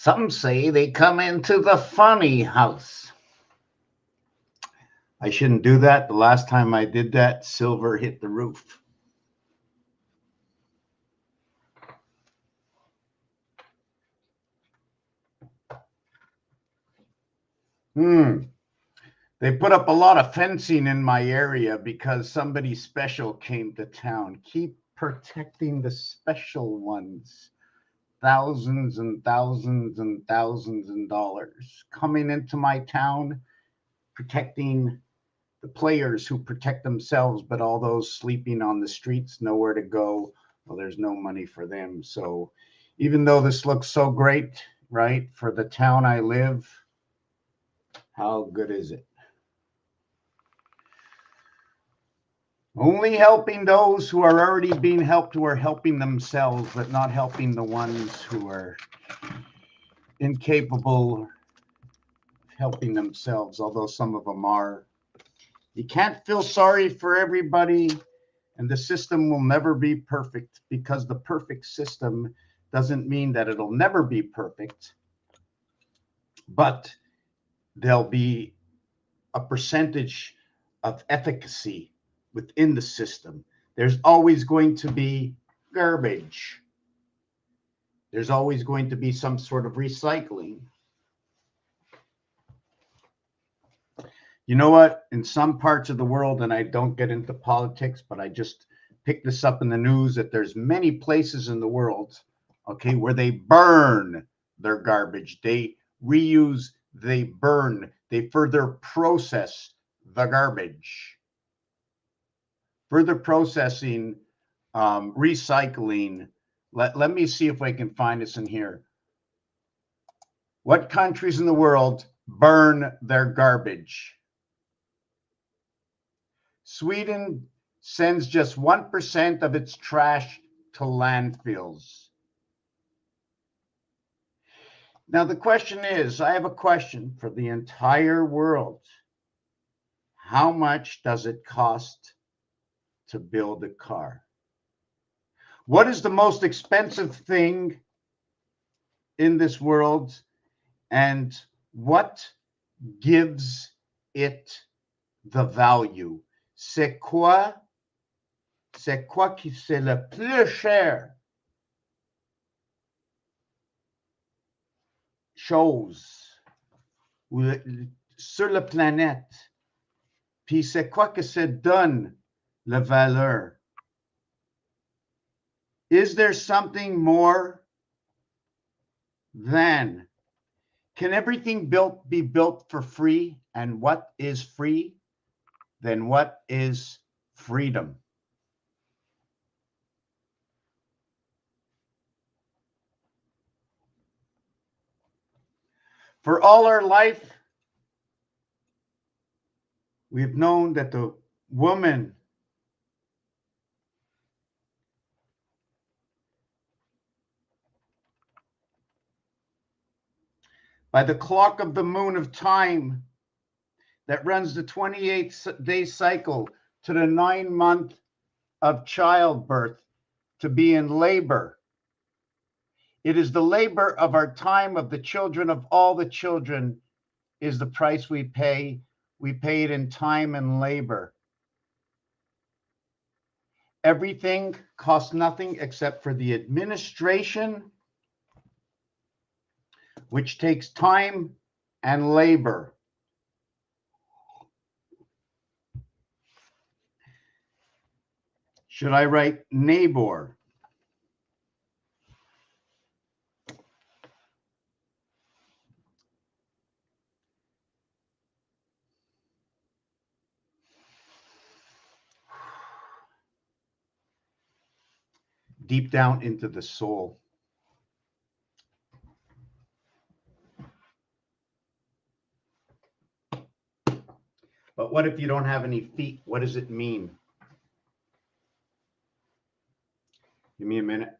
Some say they come into the funny house. I shouldn't do that. The last time I did that, silver hit the roof. They put up a lot of fencing in my area because somebody special came to town. Keep protecting the special ones. Thousands and thousands and thousands of dollars coming into my town, protecting the players who protect themselves, but all those sleeping on the streets, nowhere to go. Well, there's no money for them. So even though this looks so great, right, for the town I live, how good is it? Only helping those who are already being helped, who are helping themselves, but not helping the ones who are incapable of helping themselves, although some of them are. You can't feel sorry for everybody, and the system will never be perfect, because the perfect system doesn't mean that it'll never be perfect, but there'll be a percentage of efficacy within the system. There's always going to be garbage. There's always going to be some sort of recycling. You know what? In some parts of the world, and I don't get into politics, but I just picked this up in the news, that there's many places in the world, okay, where they burn their garbage. They reuse, they burn, they further process the garbage. Further processing, recycling. Let me see if I can find this in here. What countries in the world burn their garbage? Sweden sends just 1% of its trash to landfills. Now, the question is, I have a question for the entire world. How much does it cost to build a car? What is the most expensive thing in this world, and what gives it the value? C'est quoi qui c'est le plus cher chose sur la planète? Puis c'est quoi que ça donne la valeur? Is there something more than, can everything be built for free? And what is free? Then what is freedom? For all our life, we've known that the woman by the clock of the moon of time that runs the 28-day cycle to the 9-month of childbirth to be in labor. It is the labor of our time, of the children, of all the children, is the price we pay. We pay it in time and labor. Everything costs nothing except for the administration, which takes time and labor. Should I write neighbor? Deep down into the soul. But what if you don't have any feet? What does it mean? Give me a minute.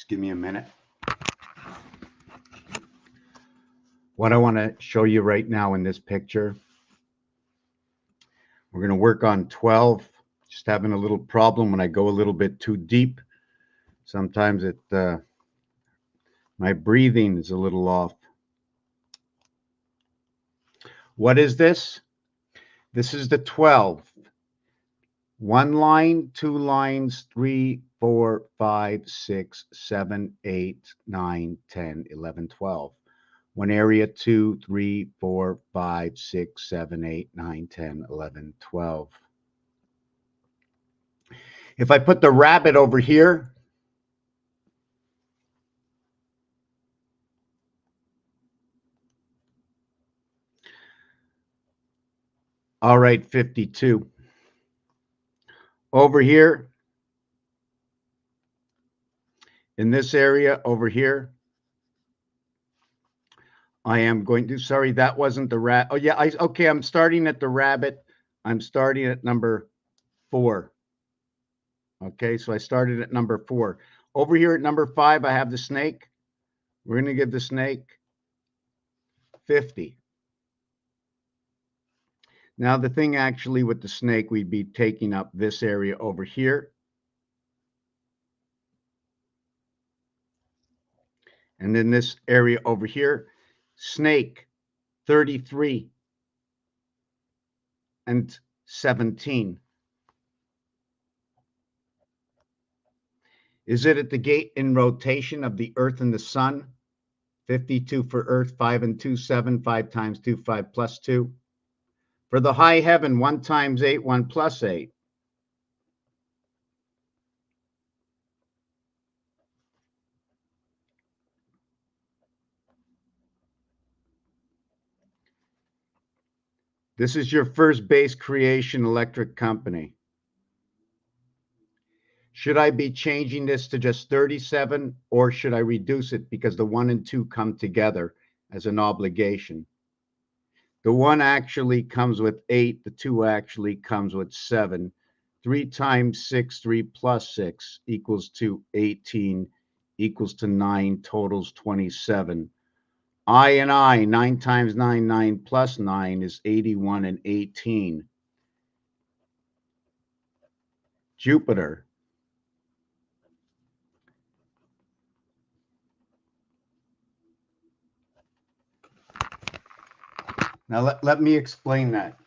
Just give me a minute. What I want to show you right now in this picture, we're going to work on 12. Just having a little problem when I go a little bit too deep. Sometimes my breathing is a little off. What is this? This is the 12. 1 line, 2 lines, 3, 4, 5, 6, 7, 8, 9, 10, 11, 12. 1 area, 2, 3, 4, 5, 6, 7, 8, 9, 10, 11, 12. If I put the rabbit over here, I'll write 52. Over here, in this area over here, I am going to, sorry, that wasn't the rat. Oh yeah, okay, I'm starting at the rabbit. I'm starting at number 4. Okay, so I started at number 4. Over here at number 5, I have the snake. We're going to give the snake 50. Now the thing actually with the snake, we'd be taking up this area over here. And then this area over here, snake 33 and 17. Is it at the gate in rotation of the Earth and the Sun? 52 for Earth, 5 and 2, 7, 5 times 2, 5 plus 2. For the high heaven, 1 times 8, 1 plus 8. This is your first base creation electric company. Should I be changing this to just 37, or should I reduce it because the 1 and 2 come together as an obligation? The 1 actually comes with 8. The 2 actually comes with 7. 3 times 6, 3 plus 6 equals to 18, equals to 9, totals 27. I, 9 times 9, 9 plus 9 is 81 and 18. Jupiter. Now let me explain that.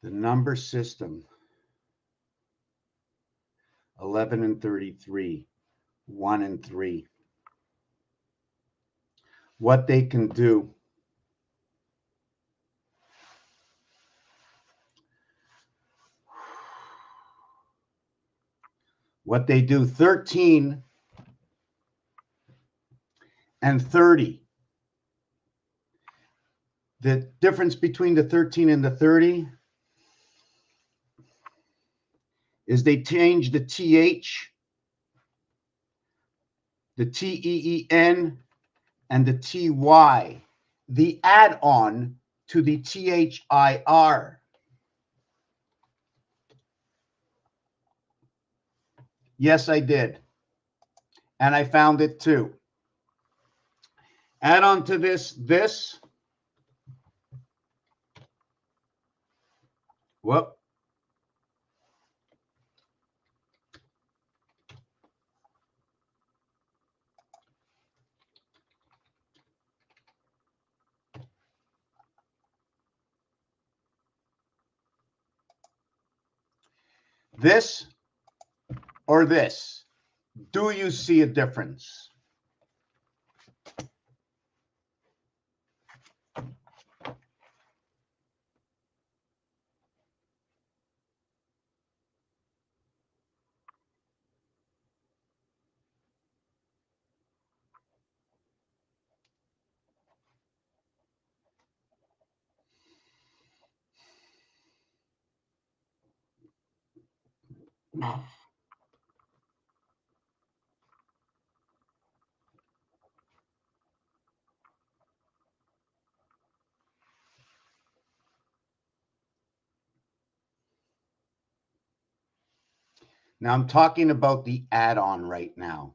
The number system, 11 and 33, 1 and 3. What they can do. What they do, 13 and 30. The difference between the 13 and the 30 is they change the TH, the TEEN, and the TY, the add-on to the THIR. Yes, I did. And I found it too. Add on to this. Whoop. This or this? Do you see a difference? Now I'm talking about the add-on right now.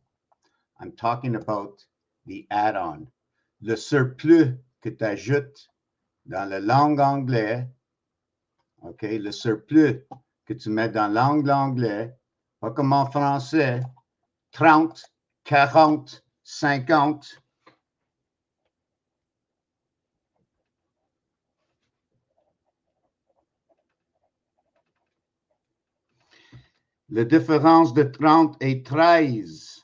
I'm talking about the add-on. Le surplus que tu ajoutes dans la langue anglaise, OK? Le surplus que tu mets dans la langue anglaise, pas comme en français, 30, 40, 50. La différence de 30 et 13.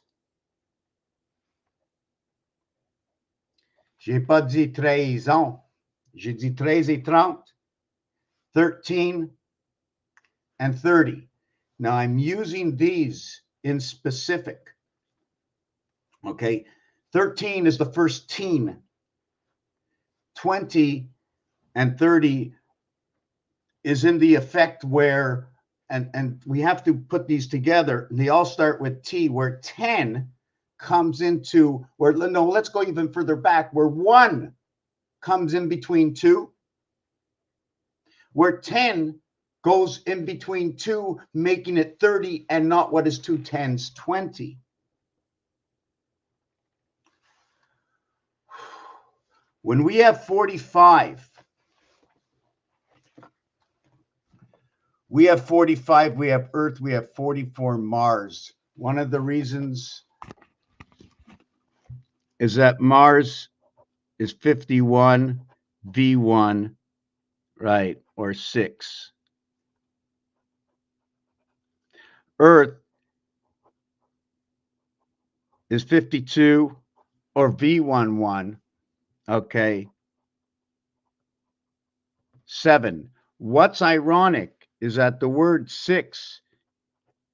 Je n'ai pas dit 13 ans. J'ai dit 13 et 30, 13 and 30. Now I'm using these in specific. Okay, 13 is the first teen. 20 and 30 is in the effect where, and we have to put these together. They all start with T, where 10 comes into, where, no, let's go even further back, where 1 comes in between 2, where 10 goes in between 2, making it 30, and not what is 2 10s, 20. When we have 45, we have 45, we have Earth, we have 44 Mars. One of the reasons is that Mars is 51 V1, right, or 6. Earth is 52 or V11, okay, 7. What's ironic is that the word 6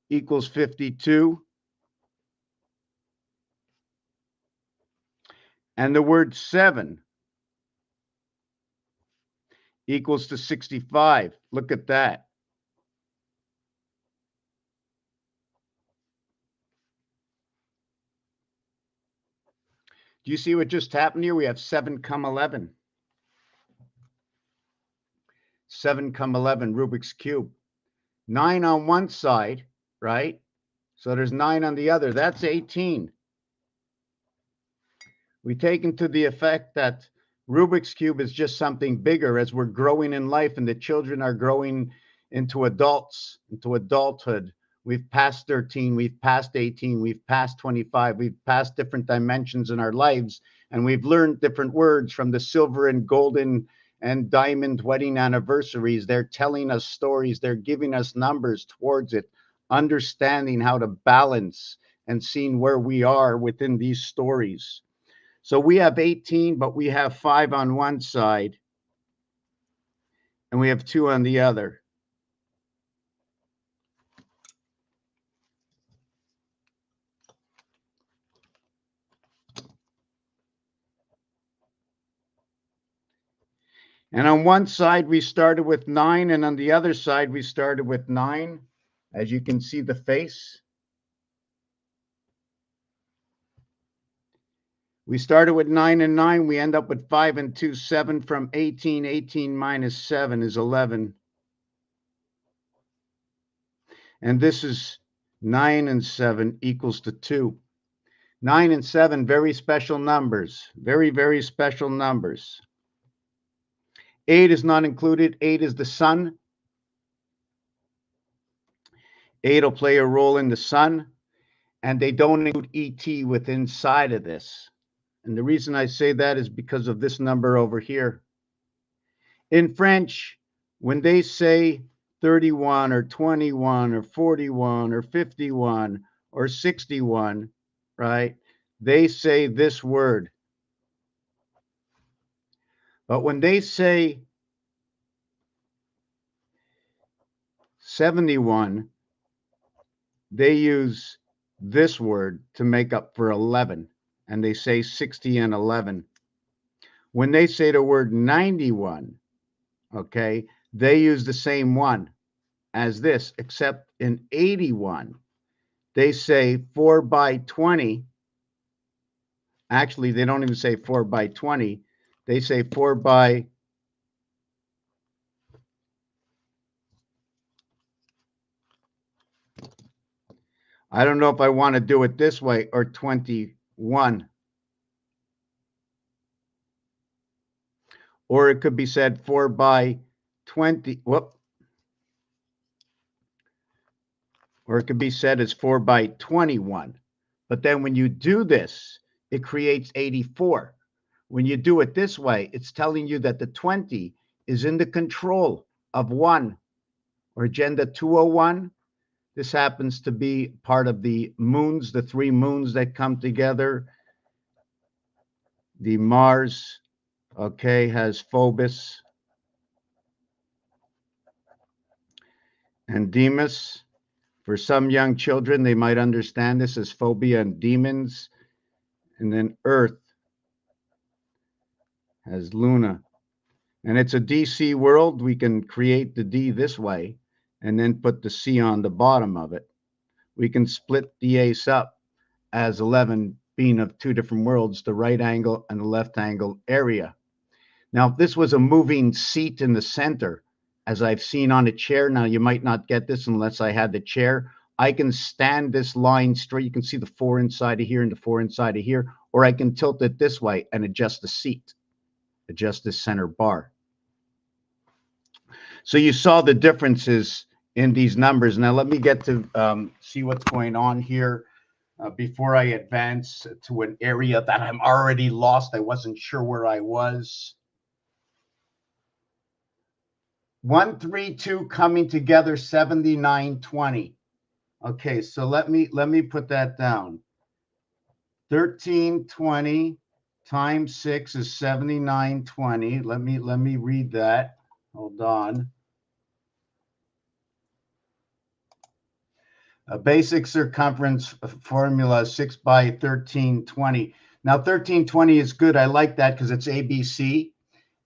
equals 52 and the word 7 equals to 65. Look at that. Do you see what just happened here? We have 7 come 11. 7 come 11, Rubik's Cube. 9 on one side, right? So there's 9 on the other. That's 18. We take into the effect that Rubik's Cube is just something bigger as we're growing in life and the children are growing into adults, into adulthood. We've passed 13, we've passed 18, we've passed 25, we've passed different dimensions in our lives, and we've learned different words from the silver and golden and diamond wedding anniversaries. They're telling us stories, they're giving us numbers towards it, understanding how to balance and seeing where we are within these stories. So we have 18, but we have 5 on one side, and we have 2 on the other. And on one side, we started with 9, and on the other side, we started with 9. As you can see the face. We started with 9 and 9. We end up with 5 and 2, 7 from 18. 18 minus 7 is 11. And this is 9 and 7 equals to 2. 9 and 7, very special numbers. Very, very special numbers. 8 is not included. 8 is the sun. 8 will play a role in the sun. And they don't include ET with inside of this. And the reason I say that is because of this number over here. In French, when they say 31 or 21 or 41 or 51 or 61, right, they say this word. But when they say 71, they use this word to make up for 11. And they say 60 and 11. When they say the word 91, okay, they use the same one as this, except in 81, they say 4 by 20. Actually, they don't even say 4 by 20. They say 4 by I don't know if I want to do it this way or 21. Or it could be said 4 by 20. Whoop. Or it could be said as 4 by 21. But then when you do this, it creates 84. When you do it this way, it's telling you that the 20 is in the control of 1 or agenda 201. This happens to be part of the moons, the 3 moons that come together. The Mars, okay, has Phobos and Deimos. For some young children, they might understand this as phobia and demons. And then Earth has Luna. And it's a DC world. We can create the D this way and then put the C on the bottom of it. We can split the ace up as 11 being of 2 different worlds, the right angle and the left angle area. Now, if this was a moving seat in the center, as I've seen on a chair, now you might not get this unless I had the chair, I can stand this line straight. You can see the 4 inside of here and the 4 inside of here, or I can tilt it this way and adjust the seat, adjust this center bar. So you saw the differences in these numbers. Now let me get to see what's going on here before I advance to an area that I'm already lost. I wasn't sure where I was. 1, 3, 2 coming together, 79, 20. Okay, so let me put that down. 1320 times 6 is 7920. Let me read that. Hold on. A basic circumference formula is 6 by 1320. Now 1320 is good. I like that because it's ABC,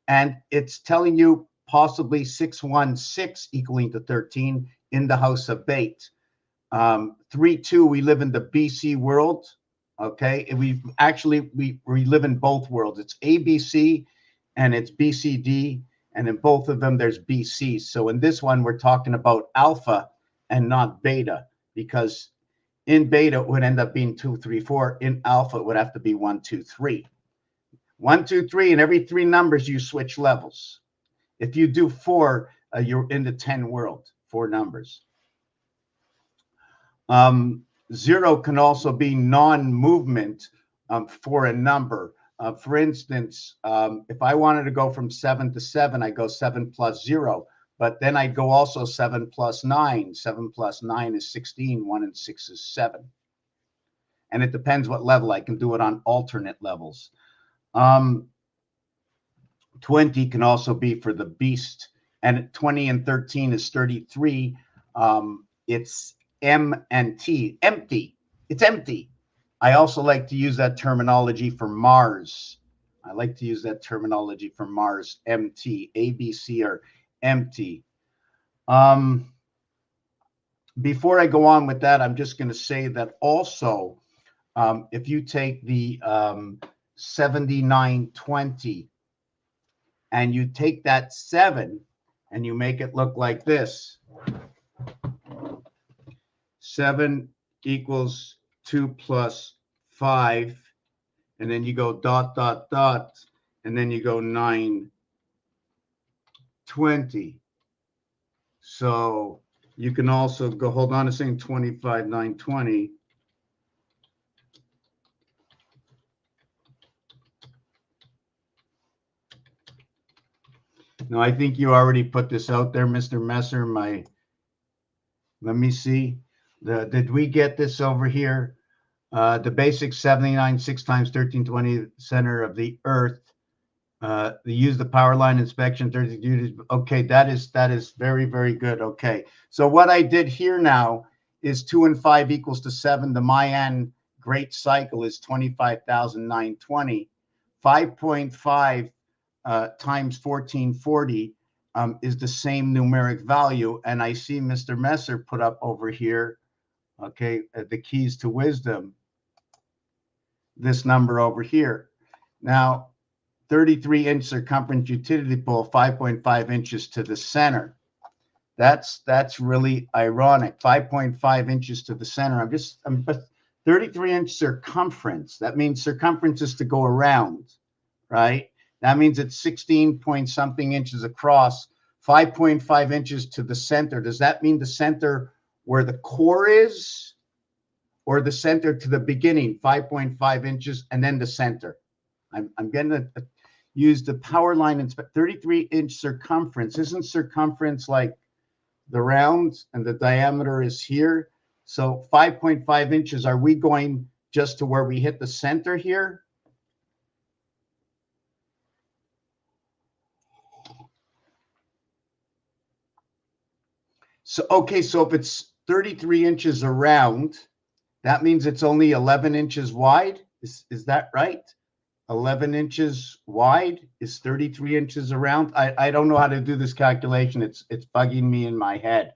and it's telling you possibly 616 equaling to 13 in the house of BAIC. 3-2, we live in the BC world. Okay, and we live in both worlds. It's ABC and it's BCD, and in both of them there's BC. So in this one we're talking about alpha and not beta, because in beta it would end up being 2, 3, 4. In alpha it would have to be 1, 2, 3. 1, 2, 3, and every 3 numbers you switch levels. If you do 4, you're in the 10 world. 4 numbers. 0 can also be non-movement for a number. For instance, if I wanted to go from 7 to 7, I go 7 plus 0. But then I'd go also 7 plus 9. 7 plus 9 is 16. 1 and 6 is 7. And it depends what level. I can do it on alternate levels. 20 can also be for the beast. And 20 and 13 is 33. It's M and T, empty. It's empty. I also like to use that terminology for Mars. I like to use that terminology for Mars, MT, ABC are empty. Before I go on with that, I'm just going to say that also, if you take the 7920 and you take that 7 and you make it look like this, 7 equals 2 plus 5, and then you go dot, dot, dot, and then you go 9, 20. So you can also go, hold on a second, 25, 9, 20. Now, I think you already put this out there, Mr. Messer. Let me see. Did we get this over here? The basic 79, 6 times 1320, center of the Earth. They use the power line inspection 30 duties. Okay, that is very, very good. Okay, so what I did here now is 2 and 5 equals to 7. The Mayan Great Cycle is 25,920. 5.5 times 1440 is the same numeric value. And I see Mr. Messer put up over here, okay, the keys to wisdom, this number over here. Now, 33-inch circumference utility pole, 5.5 inches to the center. That's really ironic. 5.5 inches to the center. I'm 33-inch circumference. That means circumference is to go around, right? That means it's 16 point something inches across, 5.5 inches to the center. Does that mean the center where the core is, or the center to the beginning, 5.5 inches, and then the center? I'm going to use the power line and 33-inch circumference. Isn't circumference like the round, and the diameter is here? So 5.5 inches, are we going just to where we hit the center here? So, okay, so if it's 33 inches around, that means it's only 11 inches wide. Is that right? 11 inches wide is 33 inches around. I don't know how to do this calculation. It's bugging me in my head.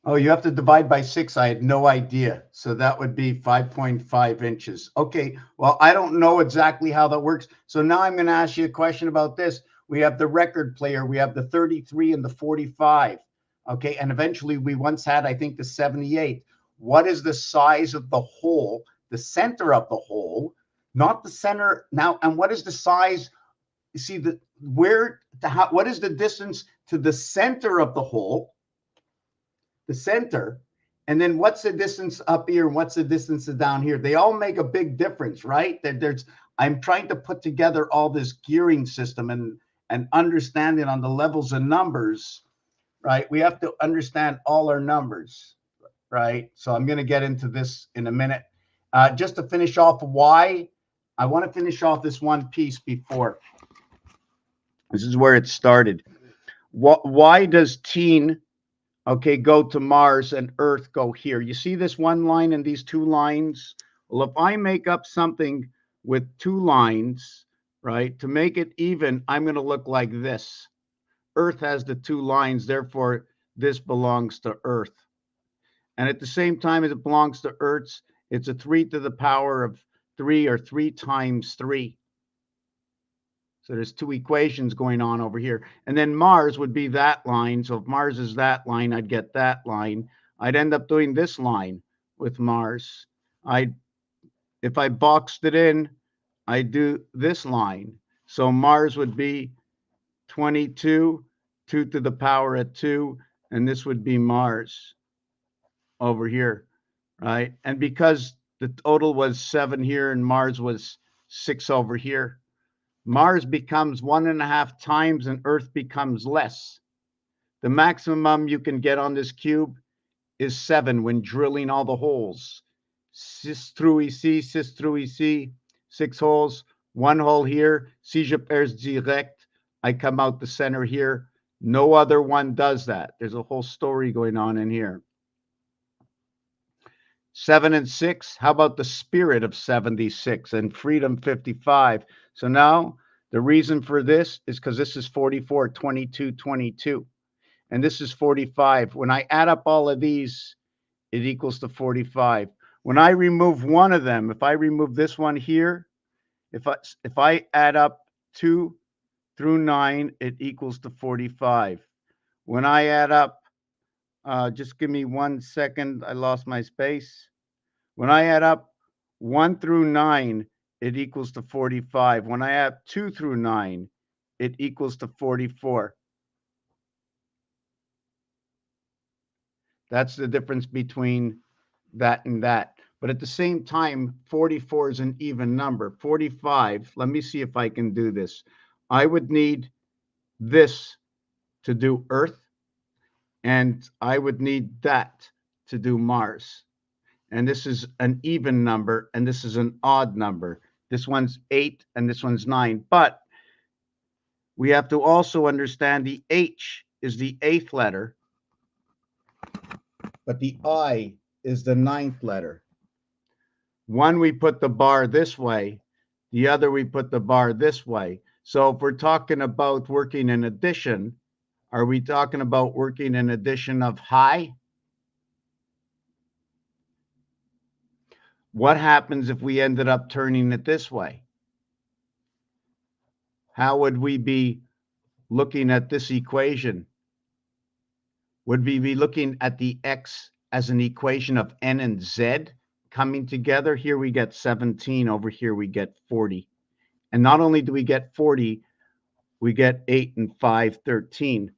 Oh, you have to divide by 6. I had no idea. So that would be 5.5 inches. Okay, well, I don't know exactly how that works. So now I'm going to ask you a question about this. We have the record player. We have the 33 and the 45. Okay, and eventually we once had, I think, the 78. What is the size of the hole, the center of the hole, not the center now? And what is the size? You see, what is the distance to the center of the hole? The center, and then what's the distance up here and what's the distance down here? They all make a big difference, right? I'm trying to put together all this gearing system and understand it on the levels and numbers, right? We have to understand all our numbers, right? So I'm going to get into this in a minute. Just to finish off why, I want to finish off this one piece before. This is where it started. Why does teen, okay, go to Mars and Earth go here? You see this one line and these two lines? Well, if I make up something with two lines, right, to make it even, I'm going to look like this. Earth has the two lines, therefore this belongs to Earth. And at the same time as it belongs to Earth's, it's a 3 to the power of 3, or 3 times 3. So there's two equations going on over here. And then Mars would be that line. So if Mars is that line, I'd get that line. I'd end up doing this line with Mars. If I boxed it in, I'd do this line. So Mars would be 22, 2 to the power of 2, and this would be Mars over here, right? And because the total was 7 here and Mars was 6 over here, Mars becomes 1.5 times and Earth becomes less. The maximum you can get on this cube is 7 when drilling all the holes. 6 through ici, 6 through ici, 6 holes, 1 hole here. Si je perds direct, I come out the center here. No other one does that. There's a whole story going on in here. 7 and 6, how about the spirit of 76 and freedom 55? So now the reason for this is because this is 44, 22, 22. And this is 45. When I add up all of these, it equals to 45. When I remove one of them, if I remove this one here, if I add up 2 through 9, it equals to 45. When I add up, just give me 1 second, I lost my space. When I add up 1 through 9, it equals to 45. When I add 2 through 9, it equals to 44. That's the difference between that and that. But at the same time, 44 is an even number. 45, let me see if I can do this. I would need this to do Earth, and I would need that to do Mars. And this is an even number, and this is an odd number. This one's 8, and this one's 9. But we have to also understand the H is the 8th letter, but the I is the 9th letter. One, we put the bar this way. The other, we put the bar this way. So if we're talking about working in addition, are we talking about working in addition of high? What happens if we ended up turning it this way? How would we be looking at this equation? Would we be looking at the x as an equation of n and z coming together? Here we get 17, over here we get 40. And not only do we get 40, we get 8 and 5, 13.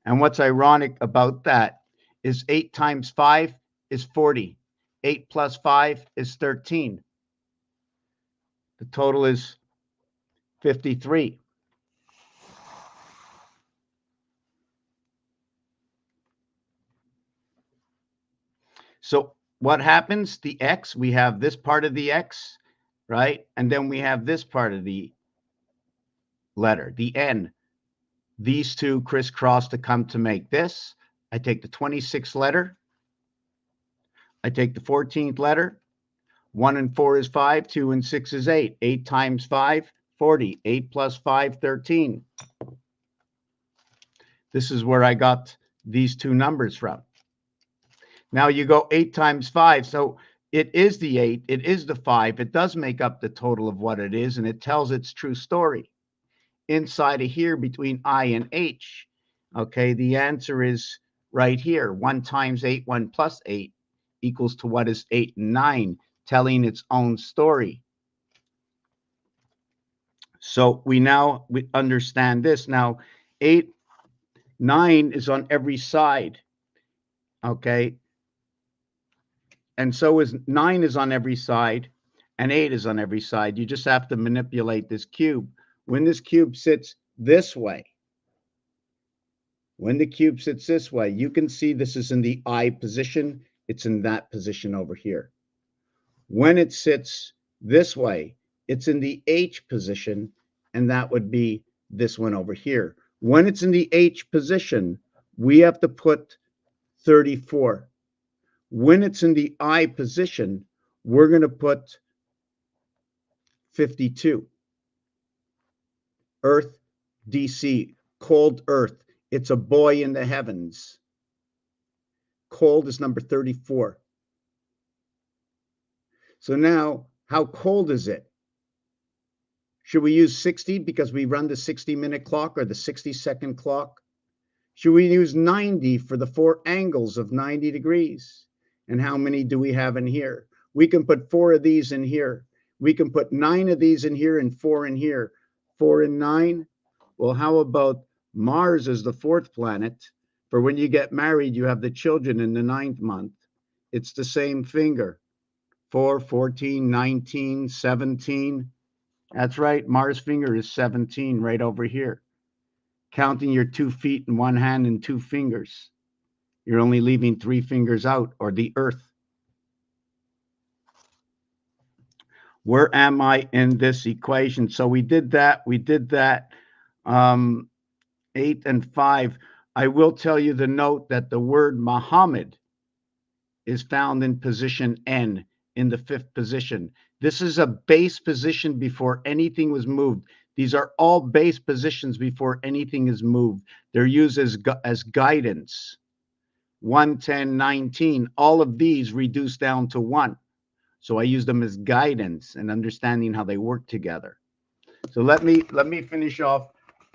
And what's ironic about that is 8 times 5 is 40. 8 plus 5 is 13. The total is 53. So what happens? The x, we have this part of the x, right? And then we have this part of the letter, the n. These two crisscross to come to make this. I take the 26th letter. I take the 14th letter. 1 and 4 is 5. 2 and 6 is 8. 8 times 5, 40. 8 plus 5, 13. This is where I got these two numbers from. Now you go 8 times 5. So it is the 8. It is the 5. It does make up the total of what it is, and it tells its true story. Inside of here between I and H, okay, the answer is right here. 1 times 8, 1 plus 8 equals to what is 8 and 9, telling its own story. So we understand this. Now, 8, 9 is on every side, okay? And so is 9 is on every side, and 8 is on every side. You just have to manipulate this cube. When this cube sits this way, when the cube sits this way, you can see this is in the I position. It's in that position over here. When it sits this way, it's in the H position, and that would be this one over here. When it's in the H position, we have to put 34. When it's in the I position, we're going to put 52. Earth, DC, cold Earth. It's a boy in the heavens. Cold is number 34. So now, how cold is it? Should we use 60 because we run the 60-minute clock or the 60-second clock? Should we use 90 for the 4 angles of 90 degrees? And how many do we have in here? We can put 4 of these in here. We can put 9 of these in here and 4 in here. 4 and 9. Well, how about Mars as the 4th planet? For when you get married, you have the children in the 9th month. It's the same finger. 4, 14, 19, 17. That's right. Mars' finger is 17 right over here. Counting your 2 feet in one hand and 2 fingers. You're only leaving 3 fingers out, or the Earth. Where am I in this equation? So we did that. 8 and 5. I will tell you the note that the word Muhammad is found in position N, in the 5th position. This is a base position before anything was moved. These are all base positions before anything is moved. They're used as guidance. 1, 10, 19. All of these reduce down to 1. So I use them as guidance and understanding how they work together. So let me finish off.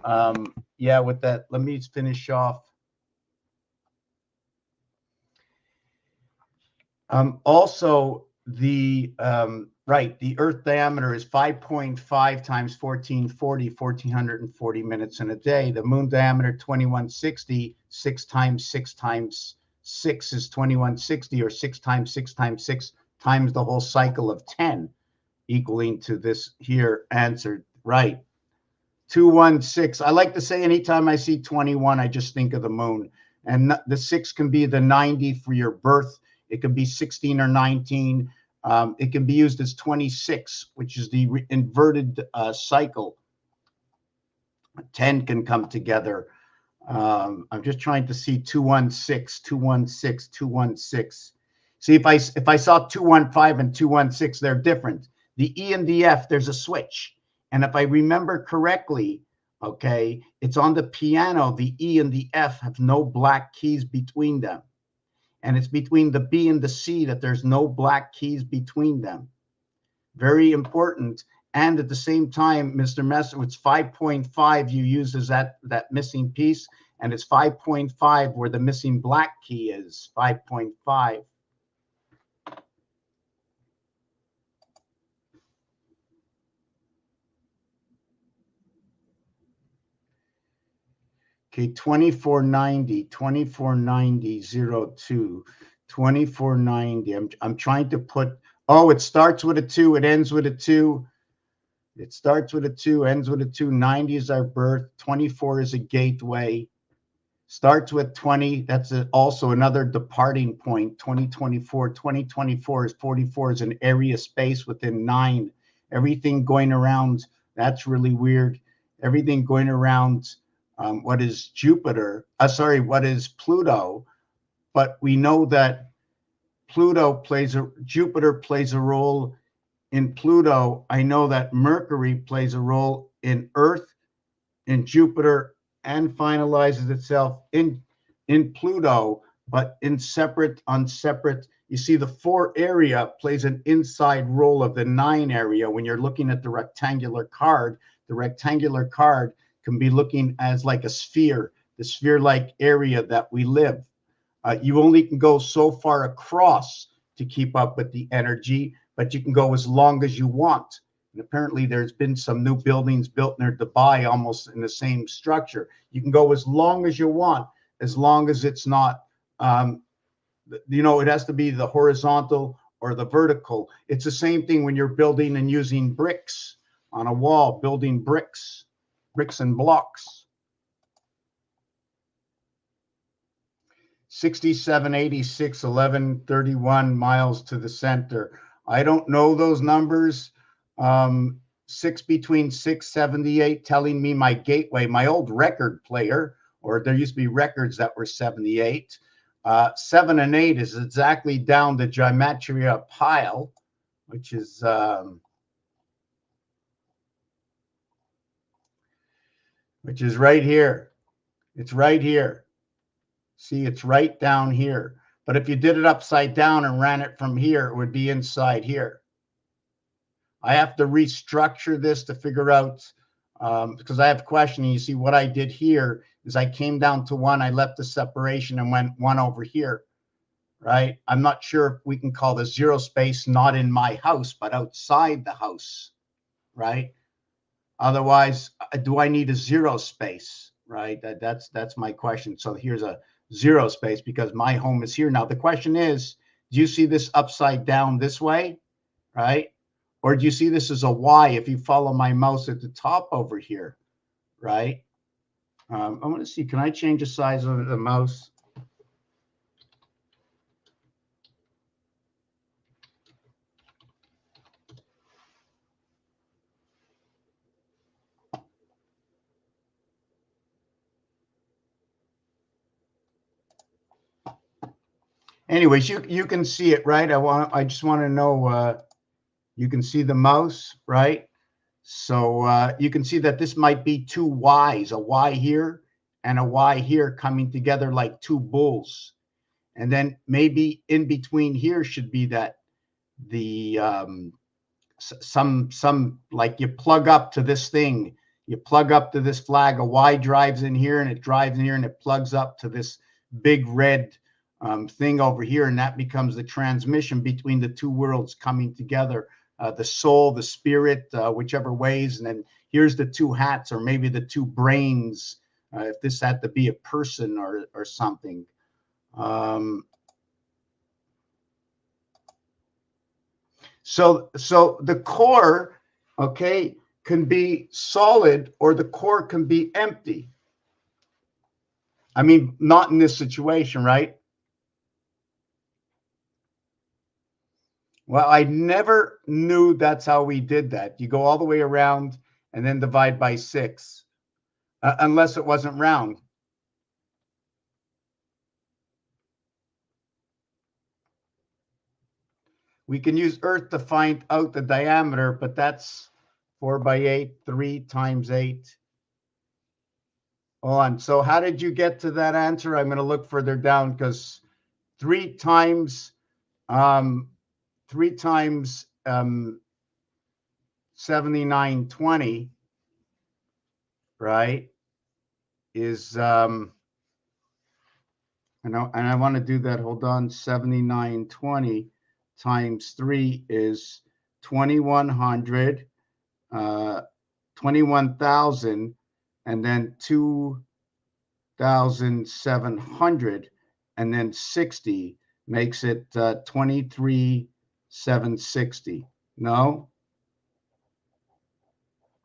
With that, let me finish off. Also, the Earth diameter is 5.5 times 1440, 1440 minutes in a day. The moon diameter 2160, 6 times 6 times 6 is 2160, or 6 times 6 times 6 times the whole cycle of 10, equaling to this here answered right. 216. I like to say anytime I see 21, I just think of the moon. And the 6 can be the 90 for your birth. It can be 16 or 19. It can be used as 26, which is the inverted cycle. 10 can come together. I'm just trying to see 216, 216, 216. See, if I saw 215 and 216, they're different. The E and the F, there's a switch. And if I remember correctly, okay, it's on the piano. The E and the F have no black keys between them. And it's between the B and the C that there's no black keys between them. Very important. And at the same time, Mr. Messer, it's 5.5 you use as that missing piece, and it's 5.5 where the missing black key is, 5.5. Okay, 2490, 2490.02, 2490. I'm trying to put, oh, it starts with a 2, it ends with a 2. It starts with a 2, ends with a 2. 90 is our birth. 24 is a gateway. Starts with 20. That's also another departing point. 2024. 2024 is 44 is an area space within 9. Everything going around, that's really weird. Everything going around what is Jupiter, what is Pluto. But we know that Jupiter plays a role in Pluto. I know that Mercury plays a role in Earth, in Jupiter, and finalizes itself in Pluto, but in on separate. You see, the 4 area plays an inside role of the 9 area. When you're looking at the rectangular card can be looking as like a sphere, the sphere-like area that we live. You only can go so far across to keep up with the energy, but you can go as long as you want. And apparently there's been some new buildings built near Dubai almost in the same structure. You can go as long as you want, as long as it's not, it has to be the horizontal or the vertical. It's the same thing when you're building and using bricks on a wall, building bricks and blocks. 67, 86, 11, 31 miles to the center. I don't know those numbers. 6 between 678 telling me my gateway, my old record player, or there used to be records that were 78. 7 and 8 is exactly down the gematria pile, which is right here. It's right here. See, it's right down here. But if you did it upside down and ran it from here, it would be inside here. I have to restructure this to figure out, because I have a question. You see, what I did here is I came down to 1. I left the separation and went 1 over here, right? I'm not sure if we can call the 0 space not in my house, but outside the house, right? Otherwise, do I need a 0 space, right? That's my question. So here's a 0 space because my home is here. Now, the question is, do you see this upside down this way, right? Or do you see this as a Y if you follow my mouse at the top over here, right? I want to see, can I change the size of the mouse? Anyways, you can see it, right? I just want to know, you can see the mouse, right? So you can see that this might be 2 Ys, a Y here and a Y here coming together like 2 bulls. And then maybe in between here should be that the some like you plug up to this thing, you plug up to this flag, a Y drives in here and it drives in here and it plugs up to this big red thing over here, and that becomes the transmission between the 2 worlds coming together, the soul, the spirit, whichever ways. And then here's the 2 hats, or maybe the 2 brains, if this had to be a person or something. So the core, okay, can be solid or the core can be empty. I mean, not in this situation, right? Well, I never knew that's how we did that. You go all the way around and then divide by 6, unless it wasn't round. We can use Earth to find out the diameter, but that's 4 by 8, 3 times 8. On. So how did you get to that answer? I'm going to look further down because 3 times 7920, right, is and I want to do that. Hold on. 7920 times 3 is 2100, 21,000, and then 2,700, and then 60 makes it 23,760. No,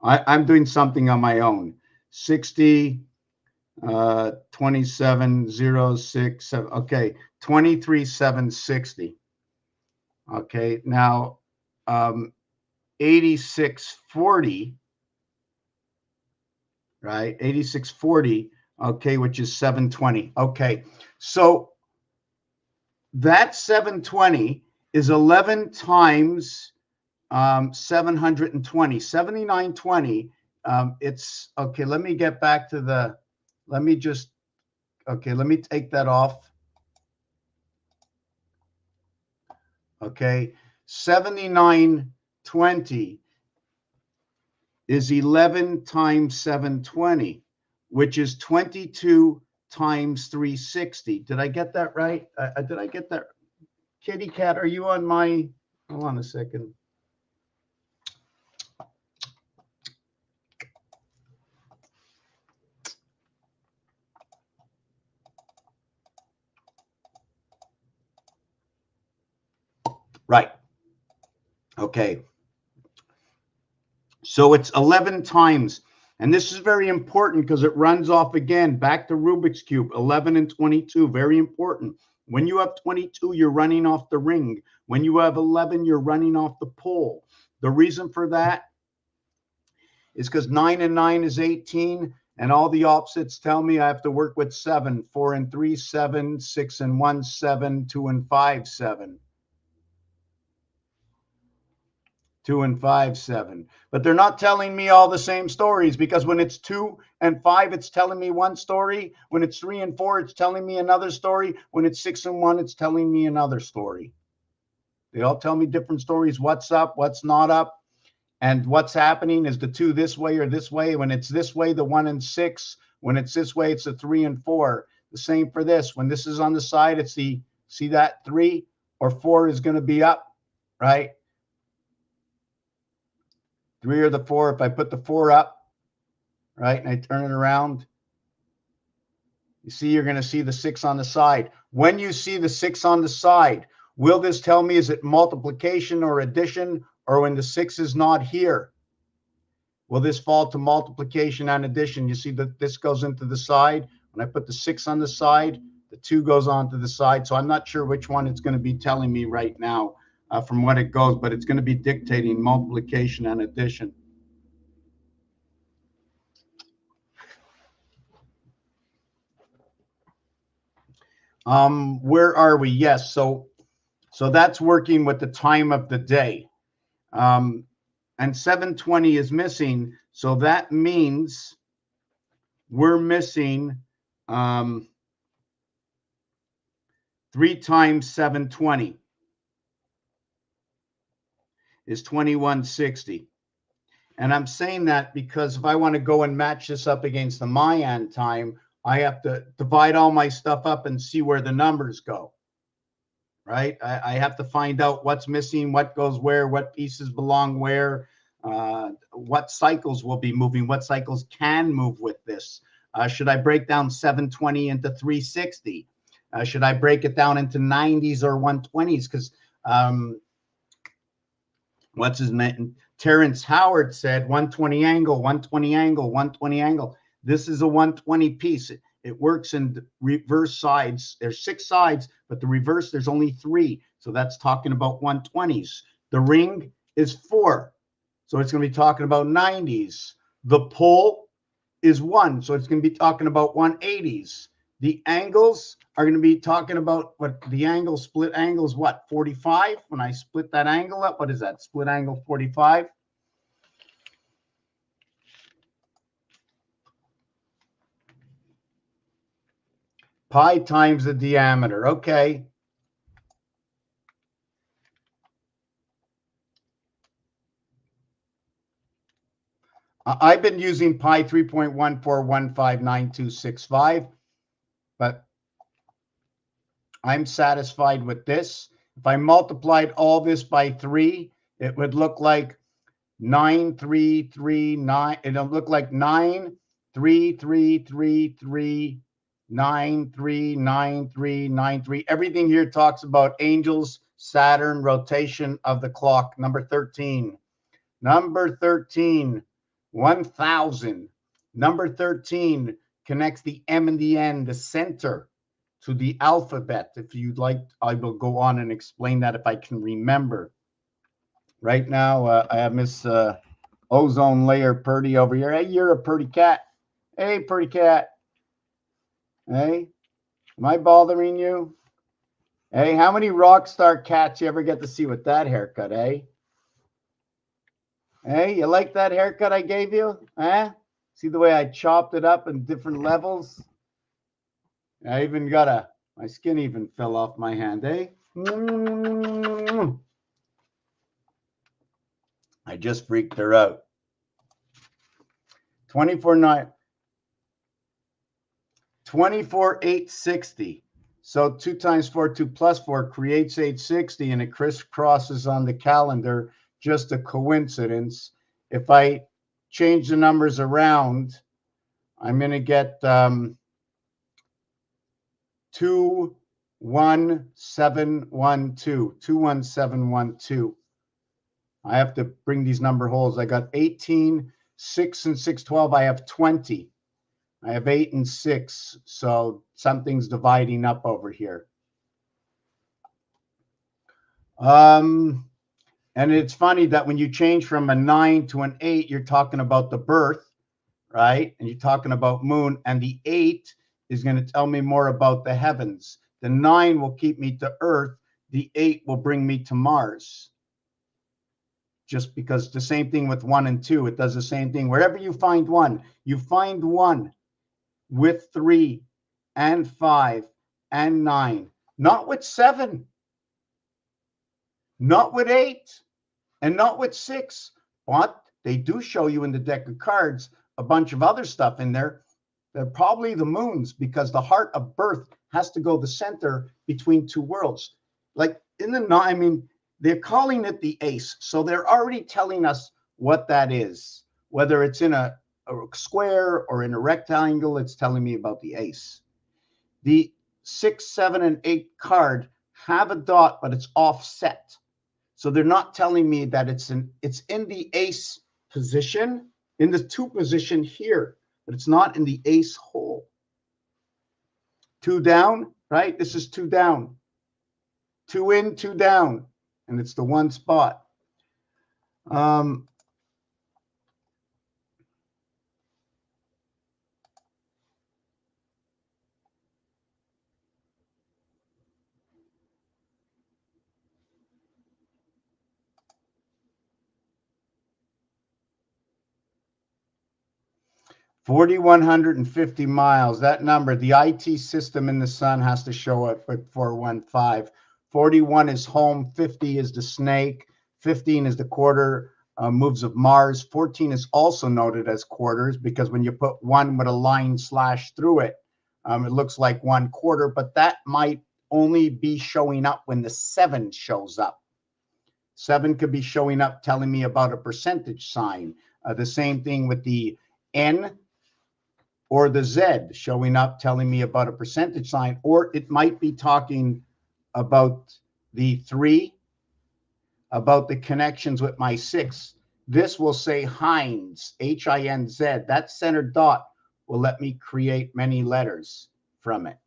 I'm doing something on my own. 60, 27,067. Okay, 23,760. Okay, now 8640, right? 8640. Okay, which is 720. Okay, so that 720 is 11 times 720. 7920. It's okay. Let me get back to the. Let me just. Okay, let me take that off. Okay, 7920 is 11 times 720, which is 22 times 360. Did I get that right? Did I get that? Kitty cat, are you on my? Hold on a second. Right. Okay. So it's 11 times. And this is very important because it runs off again, back to Rubik's Cube, 11 and 22, very important. When you have 22, you're running off the ring. When you have 11, you're running off the pole. The reason for that is because 9 and 9 is 18, and all the opposites tell me I have to work with 7, 4 and 3, 7, 6 and 1, 7, 2 and 5, 7. 2 and 5, 7. But they're not telling me all the same stories, because when it's 2 and 5, it's telling me one story. When it's 3 and 4, it's telling me another story. When it's 6 and 1, it's telling me another story. They all tell me different stories. What's up, what's not up, and what's happening. Is the 2 this way or this way? When it's this way, the 1 and 6. When it's this way, it's the 3 and 4. The same for this. When this is on the side, it's the, see that 3 or 4 is going to be up, right? 3 or the 4. If I put the 4 up, right, and I turn it around, you see, you're going to see the 6 on the side. When you see the 6 on the side, will this tell me, is it multiplication or addition? Or when the 6 is not here, will this fall to multiplication and addition? You see that this goes into the side. When I put the 6 on the side, the 2 goes onto the side. So I'm not sure which one it's going to be telling me right now from what it goes, but it's going to be dictating multiplication and addition. Where are we? Yes. So that's working with the time of the day. And 720 is missing. So that means we're missing 3 times 720 is 2160. And I'm saying that because if I want to go and match this up against the Mayan time, I have to divide all my stuff up and see where the numbers go, right? I have to find out what's missing, what goes where, what pieces belong where, what cycles will be moving, what cycles can move with this. Should I break down 720 into 360? Should I break it down into 90s or 120s? Because what's his name? Terrence Howard said 120 angle, 120 angle, 120 angle. This is a 120 piece. It works in reverse sides. There's 6 sides, but the reverse, there's only 3. So that's talking about 120s. The ring is 4. So it's going to be talking about 90s. The pole is 1. So it's going to be talking about 180s. The angles are going to be talking about what the angle, split angles, what, 45? When I split that angle up, what is that? Split angle 45. Pi times the diameter. Okay. I've been using pi 3.14159265, but I'm satisfied with this. If I multiplied all this by 3, it would look like 9339. It'll look like 93333939393. Everything here talks about angels, Saturn, rotation of the clock. Number 13. Number 13, 1000. Number 13 connects the M and the N, the center, to the alphabet. If you'd like, I will go on and explain that if I can remember. Right now, I have Miss Ozone Layer Purdy over here. Hey, you're a pretty cat. Hey, pretty cat. Hey, am I bothering you? Hey, how many rock star cats you ever get to see with that haircut, eh? Hey, you like that haircut I gave you? Eh? See the way I chopped it up in different levels? I even got my skin even fell off my hand, eh? I just freaked her out. 24,860. So 2 times 4, 2 plus 4 creates 860, and it crisscrosses on the calendar. Just a coincidence. If I change the numbers around, I'm going to get 21712. 21712. I have to bring these number holes. I got 18, 6 and 6, 12. I have 20. I have 8 and 6. So something's dividing up over here. And it's funny that when you change from a 9 to an 8, you're talking about the birth, right? And you're talking about moon. And the 8 is going to tell me more about the heavens. The 9 will keep me to Earth. The 8 will bring me to Mars. Just because the same thing with 1 and 2, it does the same thing. Wherever you find 1 with 3 and 5 and 9, not with 7, not with 8, and not with 6. But they do show you in the deck of cards a bunch of other stuff in there. They're probably the moons, because the heart of birth has to go the center between 2 worlds. Like in the 9, I mean, they're calling it the ace. So they're already telling us what that is. Whether it's in a square or in a rectangle, it's telling me about the ace. The 6, 7, and 8 card have a dot, but it's offset. So they're not telling me that it's in the ace position, in the 2 position here, but it's not in the ace hole. 2 down, right? This is 2 down. 2 in, 2 down. And it's the 1 spot. 4,150 miles. That number, the IT system in the sun has to show it with 415. 41 is home. 50 is the snake. 15 is the quarter moves of Mars. 14 is also noted as quarters, because when you put 1 with a line slash through it, it looks like 1 quarter. But that might only be showing up when the 7 shows up. 7 could be showing up telling me about a percentage sign. The same thing with the N or the Z showing up telling me about a percentage sign, or it might be talking about the 3, about the connections with my 6. This will say Heinz, H-I-N-Z. That center dot will let me create many letters from it.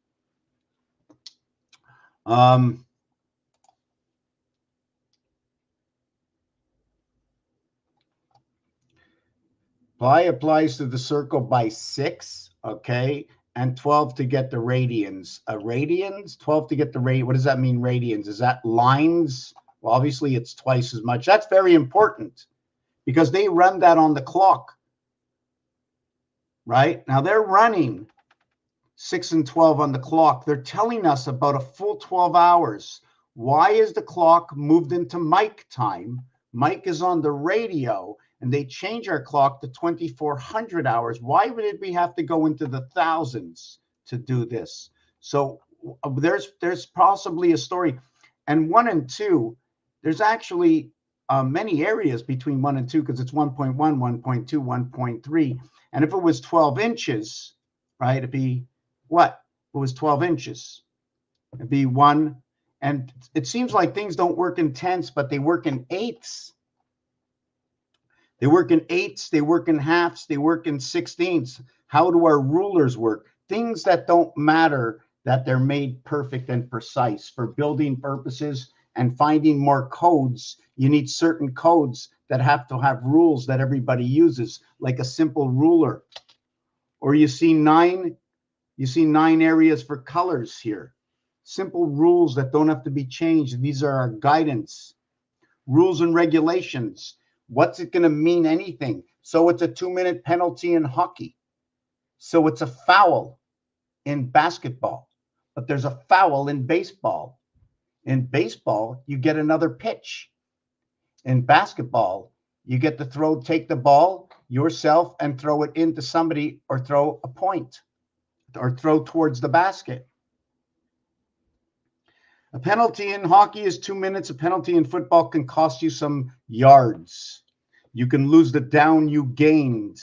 Pi applies to the circle by 6, okay, and 12 to get the radians. Radians, 12 to get the radians. What does that mean, radians? Is that lines? Well, obviously, it's twice as much. That's very important, because they run that on the clock, right? Now, they're running 6 and 12 on the clock. They're telling us about a full 12 hours. Why is the clock moved into Mike time? Mike is on the radio, and they change our clock to 2400 hours. Why did we have to go into the thousands to do this? So there's possibly a story. And 1 and 2, there's actually many areas between 1 and 2, because it's 1.1, 1.2, 1.3. And if it was 12 inches, right, it'd be what? If it was 12 inches, it'd be 1. And it seems like things don't work in tenths, but they work in eighths. They work in eighths, they work in halves, they work in sixteenths. How do our rulers work? Things that don't matter, that they're made perfect and precise for building purposes and finding more codes. You need certain codes that have to have rules that everybody uses, like a simple ruler. Or you see 9 areas for colors here. Simple rules that don't have to be changed. These are our guidance. Rules and regulations. What's it going to mean? Anything. So it's a 2-minute penalty in hockey. So it's a foul in basketball. But there's a foul in baseball. In baseball, you get another pitch. In basketball, you get to take the ball yourself and throw it into somebody, or throw a point, or throw towards the basket. A penalty in hockey is 2 minutes. A penalty in football can cost you some yards. You can lose the down you gained.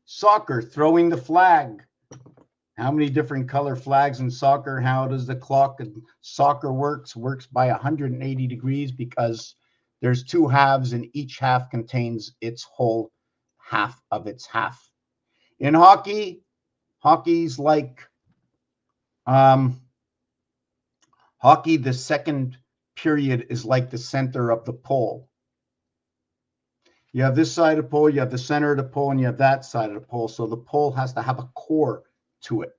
Soccer, throwing the flag. How many different color flags in soccer? How does the clock in soccer works? Works by 180 degrees, because there's 2 halves and each half contains its whole half of its half. In hockey, hockey's like hockey, the second period is like the center of the pole. You have this side of the pole, you have the center of the pole, and you have that side of the pole. So the pole has to have a core to it.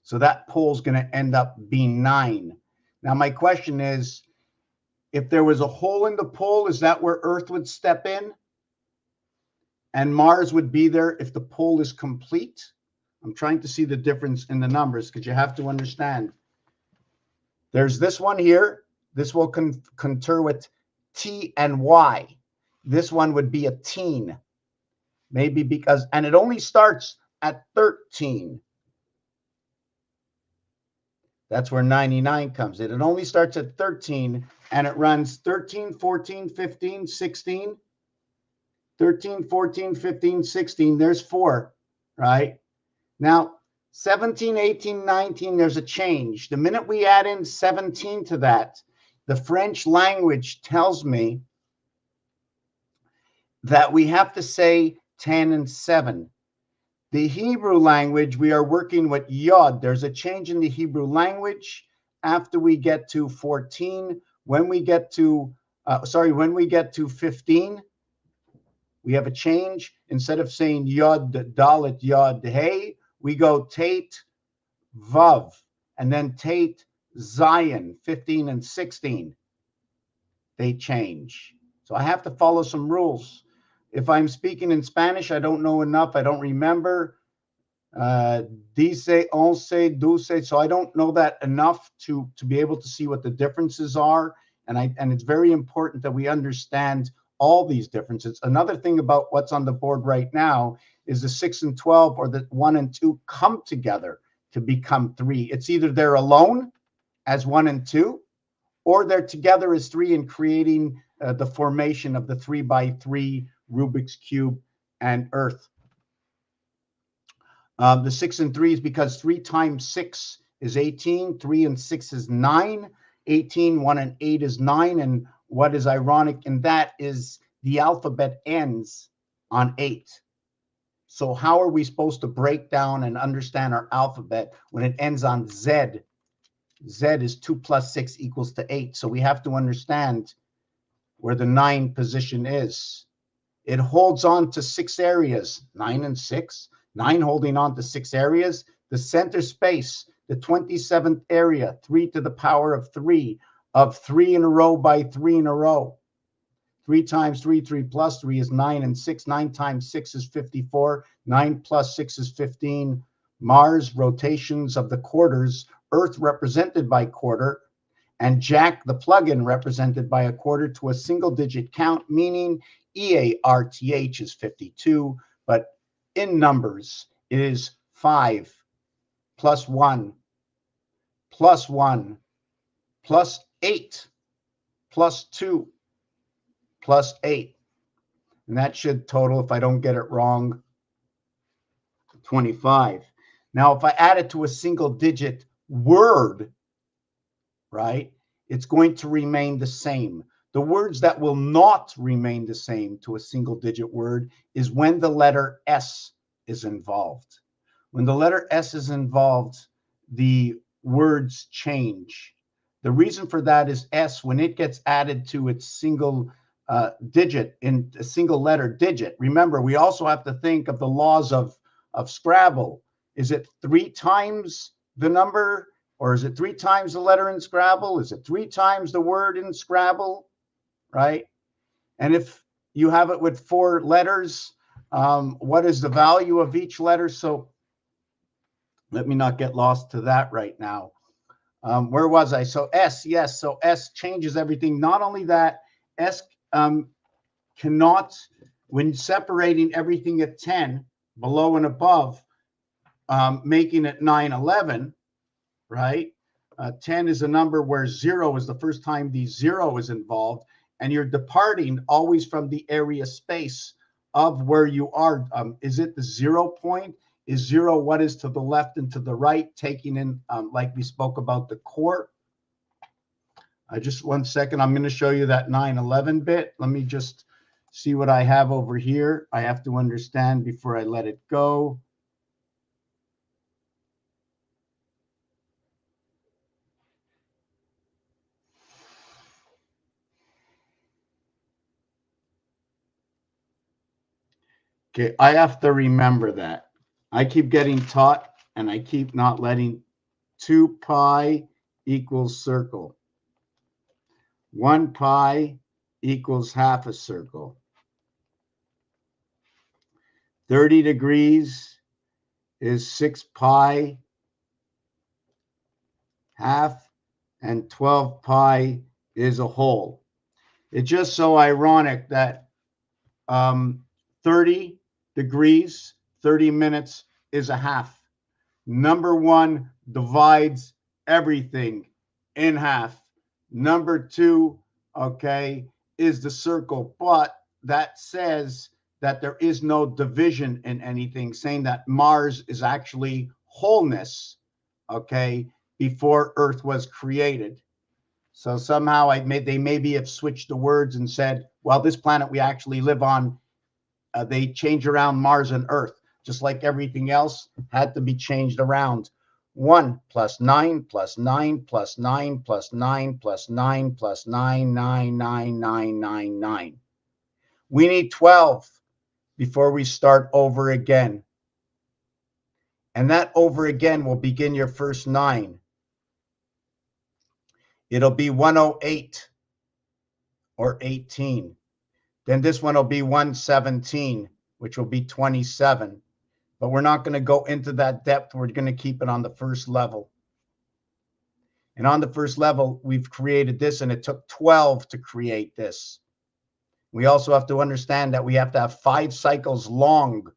So that pole is going to end up being 9. Now, my question is, if there was a hole in the pole, is that where Earth would step in? And Mars would be there if the pole is complete? I'm trying to see the difference in the numbers, because you have to understand. There's this one here. This will contour with T and Y. This one would be a teen. Maybe because, and it only starts at 13. That's where 99 comes in. It only starts at 13, and it runs 13, 14, 15, 16. 13, 14, 15, 16. There's 4, right? Now, 17, 18, 19, there's a change. The minute we add in 17 to that, the French language tells me that we have to say 10 and 7. The Hebrew language, we are working with Yod. There's a change in the Hebrew language after we get to 14. When we get to, when we get to 15, we have a change. Instead of saying Yod, Dalet, Yod, Hey, we go Tate, Vav, and then Tate, Zion, 15 and 16. They change. So I have to follow some rules. If I'm speaking in Spanish, I don't know enough. I don't remember. Dice, once, dulce. So I don't know that enough to be able to see what the differences are. And it's very important that we understand all these differences. Another thing about what's on the board right now is the 6 and 12, or the 1 and 2 come together to become 3. It's either they're alone as 1 and 2, or they're together as 3 and creating the formation of the 3x3 Rubik's Cube and Earth. The 6 and 3 is because 3 times 6 is 18, 3 and 6 is 9, 18, 1 and 8 is 9, and what is ironic in that is the alphabet ends on 8. So how are we supposed to break down and understand our alphabet when it ends on Z? Z is 2 plus 6 equals to 8. So we have to understand where the 9 position is. It holds on to 6 areas, 9 and 6. 9 holding on to 6 areas. The center space, the 27th area, 3 to the power of 3, of 3 in a row by 3 in a row. 3 times 3, 3 plus 3 is 9 and 6. 9 times 6 is 54. 9 plus 6 is 15. Mars, rotations of the quarters. Earth represented by quarter. and Jack, the plugin, represented by a quarter to a single-digit count, meaning EARTH is 52, but in numbers, it is 5 plus 1 plus 1 plus 8 plus 2 plus 8. And that should total, if I don't get it wrong, 25. Now, if I add it to a single-digit word, right, it's going to remain the same. The words that will not remain the same to a single-digit word is when the letter S is involved. When the letter S is involved, the words change. The reason for that is S, when it gets added to its single digit, in a single letter digit. Remember, we also have to think of the laws of Scrabble. Is it 3 times the number, or is it 3 times the letter in Scrabble? Is it 3 times the word in Scrabble, right? And if you have it with 4 letters, what is the value of each letter? So let me not get lost to that right now. Where was I? So S, yes. So S changes everything. Not only that, S cannot, when separating everything at 10, below and above, making it 9, 11, right? 10 is a number where 0 is the first time the 0 is involved, and you're departing always from the area space of where you are. Is it the 0 point? Is 0 what is to the left and to the right, taking in, like we spoke about, the core? Just 1 second. I'm going to show you that 9/11 bit. Let me just see what I have over here. I have to understand before I let it go. Okay, I have to remember that. I keep getting taught, and I keep not letting 2 pi equals circle. 1 pi equals half a circle. 30 degrees is 6 pi half, and 12 pi is a whole. It's just so ironic that 30 degrees, 30 minutes is a half. Number 1 divides everything in half. Number 2, okay, is the circle. But that says that there is no division in anything, saying that Mars is actually wholeness, okay, before Earth was created. So somehow they maybe have switched the words and said, well, this planet we actually live on, they change around Mars and Earth, just like everything else had to be changed around. 1 plus 9 plus 9 plus 9 plus 9 plus 9 plus 9, 9, 9, 9, 9, 9. We need 12 before we start over again. And that over again will begin your first 9. It'll be 108 or 18. Then this one will be 117, which will be 27. But we're not going to go into that depth. We're going to keep it on the first level. And on the first level, we've created this, and it took 12 to create this. We also have to understand that we have to have 5 cycles long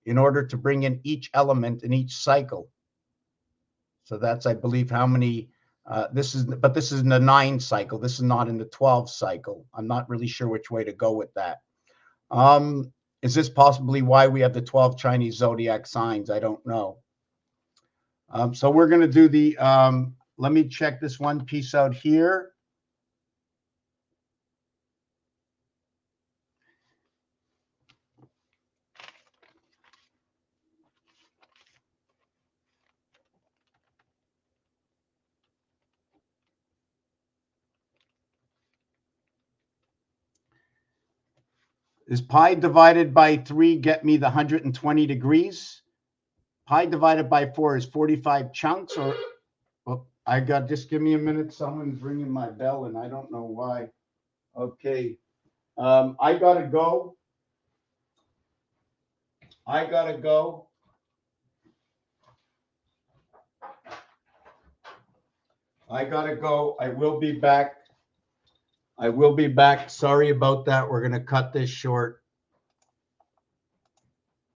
in order to bring in each element in each cycle. So that's, I believe, how many, this is in the 9 cycle. This is not in the 12 cycle. I'm not really sure which way to go with that. Is this possibly why we have the 12 Chinese zodiac signs? I don't know. So we're going to do the, let me check this one piece out here. Is pi divided by 3 get me the 120 degrees? Pi divided by 4 is 45 chunks, or just give me a minute. Someone's ringing my bell and I don't know why. Okay. I gotta go. I gotta go. I will be back. Sorry about that. We're gonna cut this short.